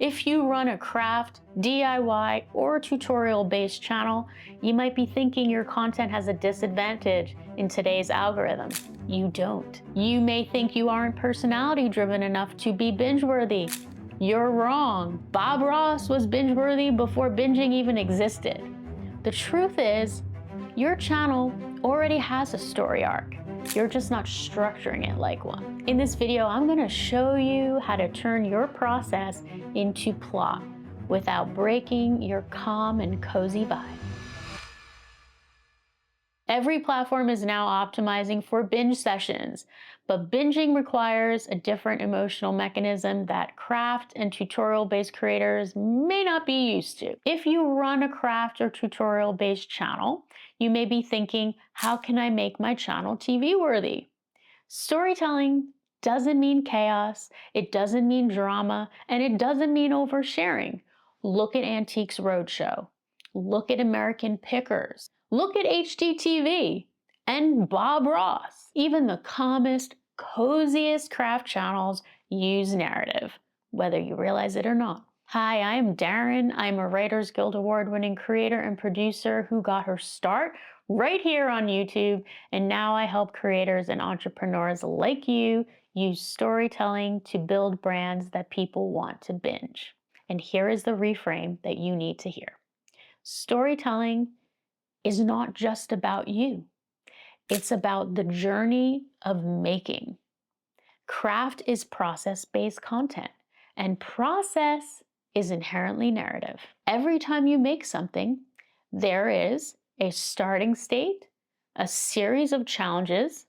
If you run a craft, DIY, or tutorial-based channel, you might be thinking your content has a disadvantage in today's algorithm. You don't. You may think you aren't personality-driven enough to be binge-worthy. You're wrong. Bob Ross was binge-worthy before binging even existed. The truth is, your channel already has a story arc. You're just not structuring it like one. In this video, I'm going to show you how to turn your process into plot without breaking your calm and cozy vibe. Every platform is now optimizing for binge sessions, but binging requires a different emotional mechanism that craft and tutorial-based creators may not be used to. If you run a craft or tutorial-based channel, you may be thinking, how can I make my channel TV-worthy? Storytelling doesn't mean chaos, it doesn't mean drama, and it doesn't mean oversharing. Look at Antiques Roadshow. Look at American Pickers. Look at HGTV and Bob Ross. Even the calmest, coziest craft channels use narrative, whether you realize it or not. Hi, I'm Daryn. I'm a Writers Guild Award-winning creator and producer who got her start right here on YouTube, and now I help creators and entrepreneurs like you use storytelling to build brands that people want to binge. And here is the reframe that you need to hear. Storytelling is not just about you. It's about the journey of making. Craft is process-based content, and process is inherently narrative. Every time you make something, there is a starting state, a series of challenges,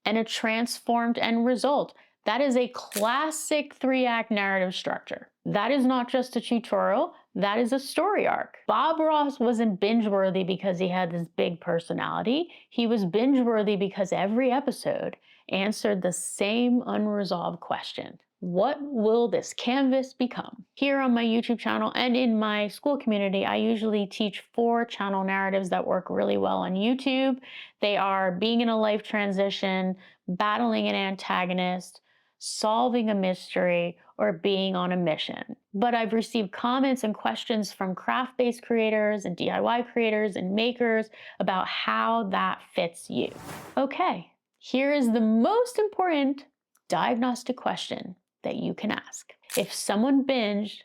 and a transformed end result. That is a classic 3-act narrative structure. That is not just a tutorial, that is a story arc. Bob Ross wasn't binge-worthy because he had this big personality. He was binge-worthy because every episode answered the same unresolved question. What will this canvas become? Here on my YouTube channel and in my school community, I usually teach 4 channel narratives that work really well on YouTube. They are being in a life transition, battling an antagonist, solving a mystery, or being on a mission. But I've received comments and questions from craft-based creators and DIY creators and makers about how that fits you. Okay, here is the most important diagnostic question that you can ask. If someone binged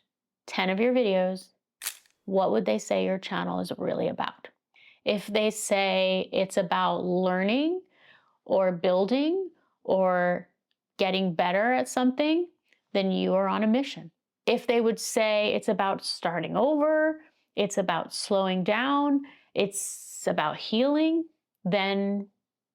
10 of your videos, what would they say your channel is really about? If they say it's about learning or building or getting better at something, then you are on a mission. If they would say it's about starting over, it's about slowing down, it's about healing, then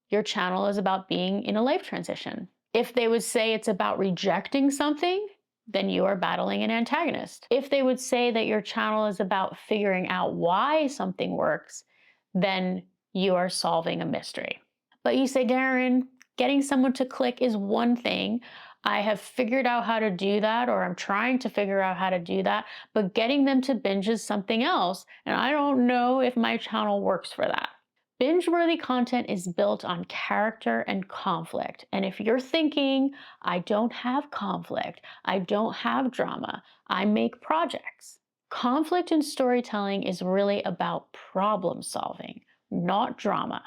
your channel is about being in a life transition. If they would say it's about rejecting something, then you are battling an antagonist. If they would say that your channel is about figuring out why something works, then you are solving a mystery. But you say, Daryn, getting someone to click is one thing. I have figured out how to do that, or I'm trying to figure out how to do that, but getting them to binge is something else, and I don't know if my channel works for that. Binge-worthy content is built on character and conflict, and if you're thinking, I don't have conflict, I don't have drama, I make projects. Conflict in storytelling is really about problem solving, not drama,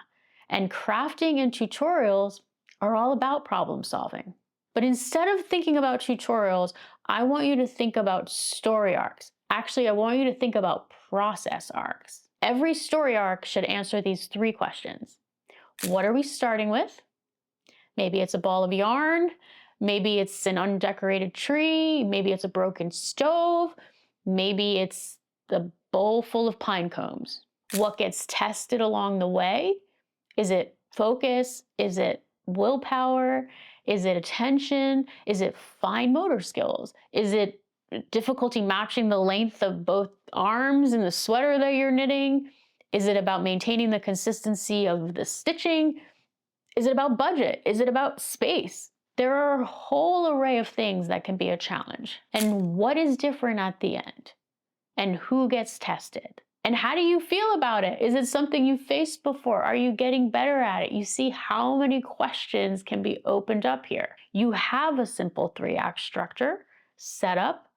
and crafting and tutorials are all about problem solving. But instead of thinking about tutorials, I want you to think about story arcs. Actually, I want you to think about process arcs. Every story arc should answer these 3 questions. What are we starting with? Maybe it's a ball of yarn. Maybe it's an undecorated tree. Maybe it's a broken stove. Maybe it's a bowl full of pine cones. What gets tested along the way? Is it focus? Is it willpower? Is it attention? Is it fine motor skills? Is it difficulty matching the length of both arms in the sweater that you're knitting? Is it about maintaining the consistency of the stitching? Is it about budget? Is it about space? There are a whole array of things that can be a challenge. And what is different at the end? And who gets tested? And how do you feel about it? Is it something you faced before? Are you getting better at it? You see how many questions can be opened up here. You have a simple 3-act structure: setup,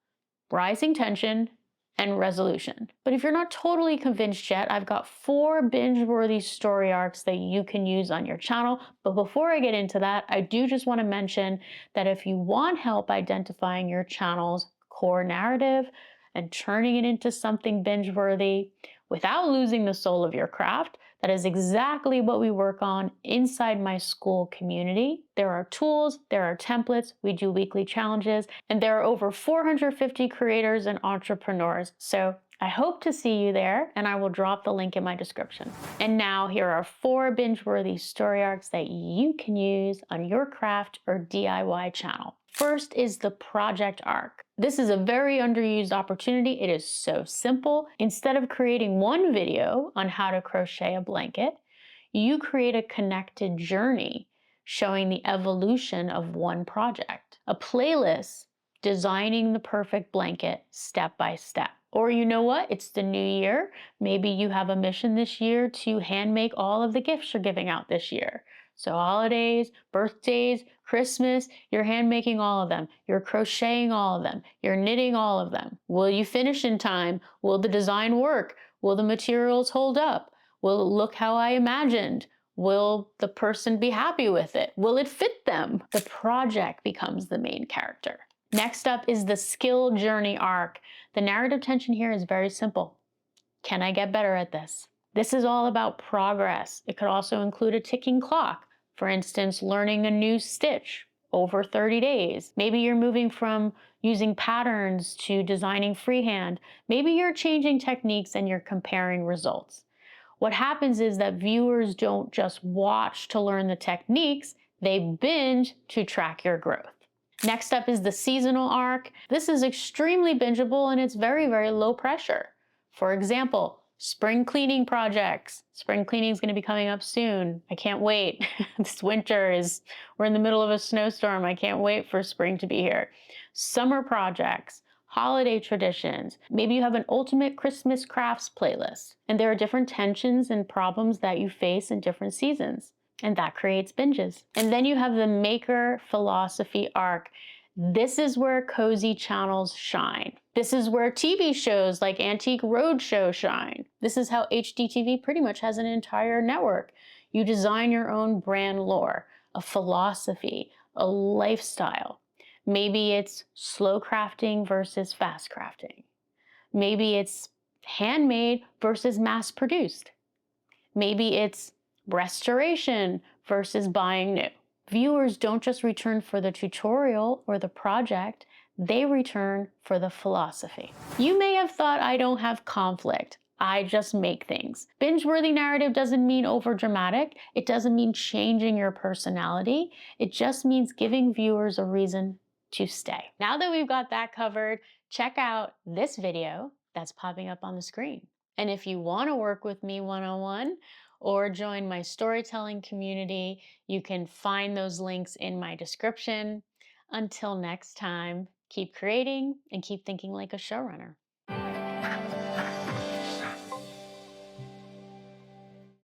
rising tension, and resolution. But if you're not totally convinced yet, I've got 4 binge-worthy story arcs that you can use on your channel. But before I get into that, I do just want to mention that if you want help identifying your channel's core narrative and turning it into something binge-worthy without losing the soul of your craft, that is exactly what we work on inside my school community. There are tools, there are templates, we do weekly challenges, and there are over 450 creators and entrepreneurs. So I hope to see you there, and I will drop the link in my description. And now here are 4 binge-worthy story arcs that you can use on your craft or DIY channel. First is the project arc. This is a very underused opportunity. It is so simple. Instead of creating one video on how to crochet a blanket, you create a connected journey showing the evolution of one project. A playlist designing the perfect blanket step by step. Or you know what? It's the new year. Maybe you have a mission this year to hand make all of the gifts you're giving out this year. So holidays, birthdays, Christmas, you're hand making all of them. You're crocheting all of them. You're knitting all of them. Will you finish in time? Will the design work? Will the materials hold up? Will it look how I imagined? Will the person be happy with it? Will it fit them? The project becomes the main character. Next up is the skill journey arc. The narrative tension here is very simple. Can I get better at this? This is all about progress. It could also include a ticking clock. For instance, learning a new stitch over 30 days. Maybe you're moving from using patterns to designing freehand. Maybe you're changing techniques and you're comparing results. What happens is that viewers don't just watch to learn the techniques, they binge to track your growth. Next up is the seasonal arc. This is extremely bingeable and it's very, very low pressure. For example, spring cleaning projects. Spring cleaning is going to be coming up soon. I can't wait. This winter we're in the middle of a snowstorm. I can't wait for spring to be here. Summer projects, holiday traditions. Maybe you have an ultimate Christmas crafts playlist, and there are different tensions and problems that you face in different seasons, and that creates binges. And then you have the maker philosophy arc. This is where cozy channels shine. This is where TV shows like Antique Roadshow shine. This is how HGTV pretty much has an entire network. You design your own brand lore, a philosophy, a lifestyle. Maybe it's slow crafting versus fast crafting. Maybe it's handmade versus mass produced. Maybe it's restoration versus buying new. Viewers don't just return for the tutorial or the project, they return for the philosophy. You may have thought I don't have conflict. I just make things. Binge-worthy narrative doesn't mean overdramatic. It doesn't mean changing your personality. It just means giving viewers a reason to stay. Now that we've got that covered, check out this video that's popping up on the screen. And if you want to work with me one-on-one or join my storytelling community, you can find those links in my description. Until next time, keep creating and keep thinking like a showrunner.